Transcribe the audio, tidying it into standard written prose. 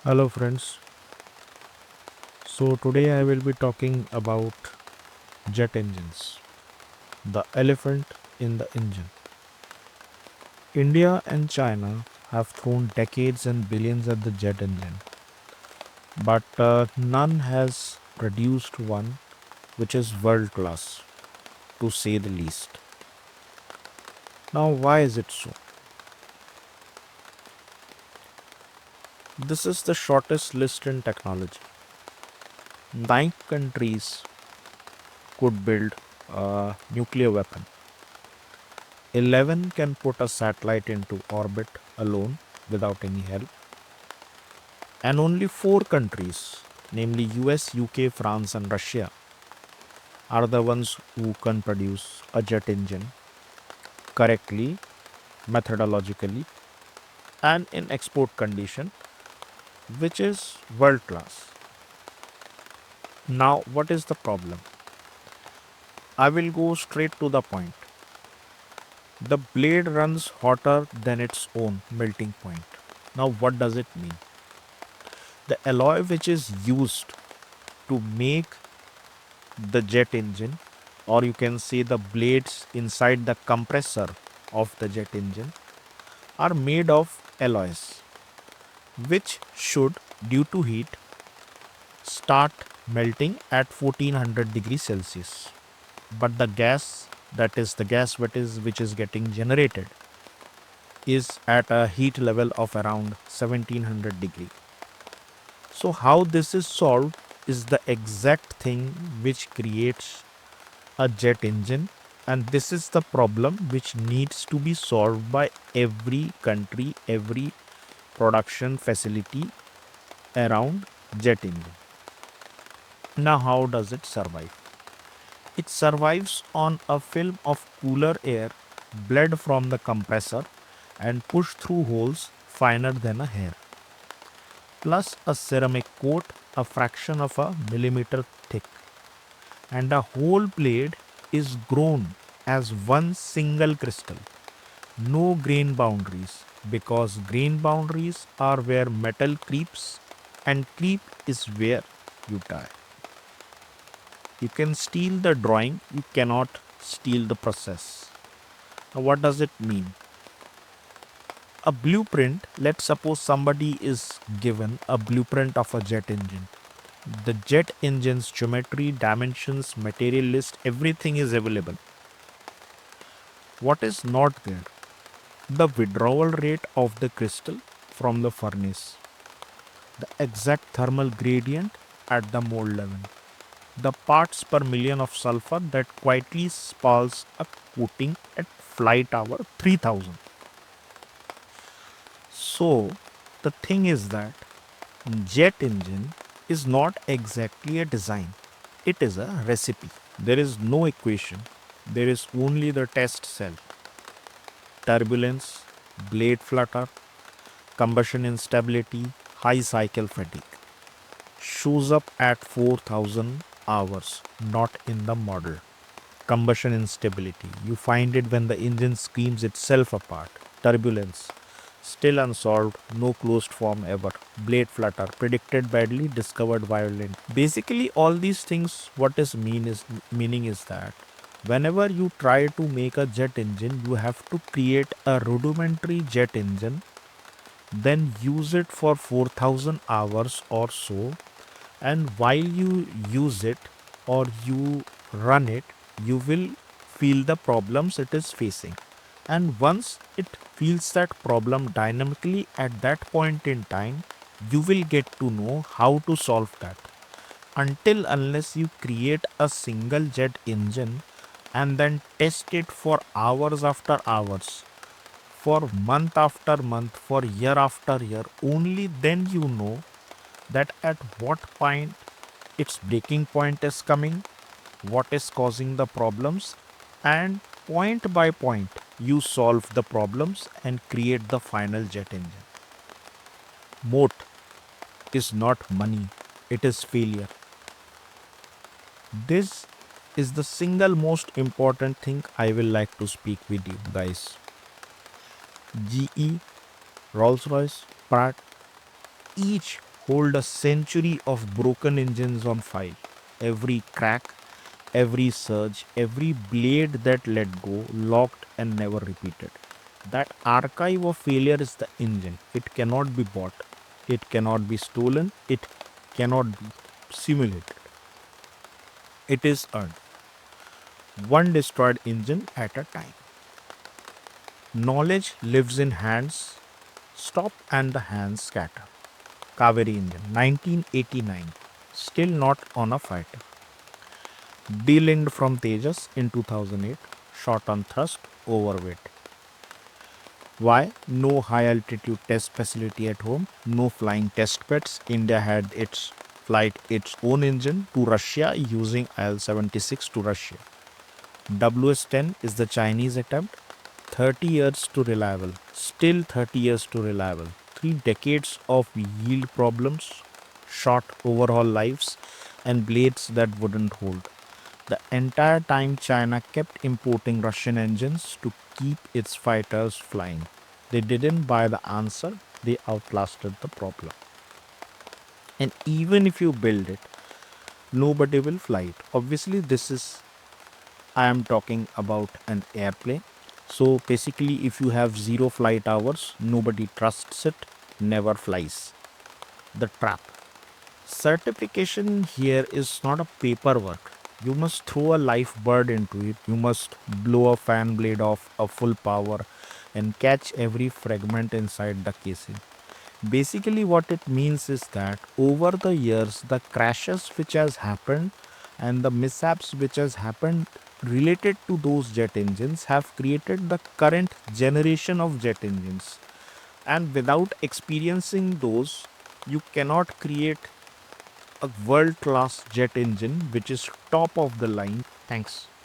Hello friends. So today I will be talking about jet engines, the elephant in the engine. India and China have thrown decades and billions at the jet engine, but none has produced one which is world class, to say the least. Now, why is it so? This is the shortest list in technology. Nine countries could build a nuclear weapon. 11 can put a satellite into orbit alone without any help. And only 4 countries, namely US, UK, France, and Russia, are the ones who can produce a jet engine correctly, methodologically, and in export condition, which is world class. Now, what is the problem? I will go straight to the point. The blade runs hotter than its own melting point. Now, what does it mean? The alloy which is used to make the jet engine, or you can say the blades inside the compressor of the jet engine, are made of alloys which should, due to heat, start melting at 1400 degrees Celsius. But the gas, that is the gas which is getting generated, is at a heat level of around 1700 degree. So how this is solved is the exact thing which creates a jet engine, and this is the problem which needs to be solved by every country, every production facility around jet engine. Now, how does it survive? It survives on a film of cooler air bled from the compressor and pushed through holes finer than a hair, plus a ceramic coat a fraction of a millimeter thick, and a whole blade is grown as one single crystal. No grain boundaries, because grain boundaries are where metal creeps, and creep is where you die. You can steal the drawing, you cannot steal the process. Now, what does it mean? A blueprint, let's suppose somebody is given a blueprint of a jet engine. The jet engine's geometry, dimensions, material list, everything is available. What is not there? The withdrawal rate of the crystal from the furnace, the exact thermal gradient at the mold level, the parts per million of sulfur that quietly spalls a coating at flight hour 3000. So, the thing is that jet engine is not exactly a design, it is a recipe. There is no equation, there is only the test cell. Turbulence, blade flutter, combustion instability, high cycle fatigue shows up at 4000 hours, not in the model. Combustion instability, you find it when the engine screams itself apart. Turbulence, still unsolved, no closed form ever. Blade flutter, predicted badly, discovered violent. Basically, all these things, what is meaning is that whenever you try to make a jet engine, you have to create a rudimentary jet engine, then use it for 4000 hours or so, and while you use it or you run it, you will feel the problems it is facing, and once it feels that problem dynamically at that point in time, you will get to know how to solve that. Until unless you create a single jet engine and then test it for hours after hours, for month after month, for year after year, only then you know that at what point its breaking point is coming, what is causing the problems, and point by point you solve the problems and create the final jet engine. Moat is not money, it is failure. This is the single most important thing I will like to speak with you guys. GE, Rolls Royce, Pratt, each hold a century of broken engines on file. Every crack, every surge, every blade that let go, locked and never repeated. That archive of failure is the engine. It cannot be bought, it cannot be stolen, it cannot be simulated. It is earned, one destroyed engine at a time. Knowledge lives in hands, stop and the hands scatter. Kaveri engine, 1989, still not on a fighter. Delinked from Tejas in 2008, shot on thrust, overweight. Why? No high altitude test facility at home, no flying test beds. India had its own engine to Russia using IL-76 to Russia. WS-10 is the Chinese attempt. 30 years to reliable. Still 30 years to reliable. 3 decades of yield problems, short overhaul lives, and blades that wouldn't hold. The entire time China kept importing Russian engines to keep its fighters flying. They didn't buy the answer, they outlasted the problem. And even if you build it, nobody will fly it. Obviously, I am talking about an airplane. So basically, if you have 0 flight hours, nobody trusts it, never flies. The trap. Certification here is not a paperwork. You must throw a live bird into it. You must blow a fan blade off a full power and catch every fragment inside the casing. Basically, what it means is that over the years, the crashes which has happened and the mishaps which has happened related to those jet engines have created the current generation of jet engines. And without experiencing those, you cannot create a world class jet engine which is top of the line. Thanks.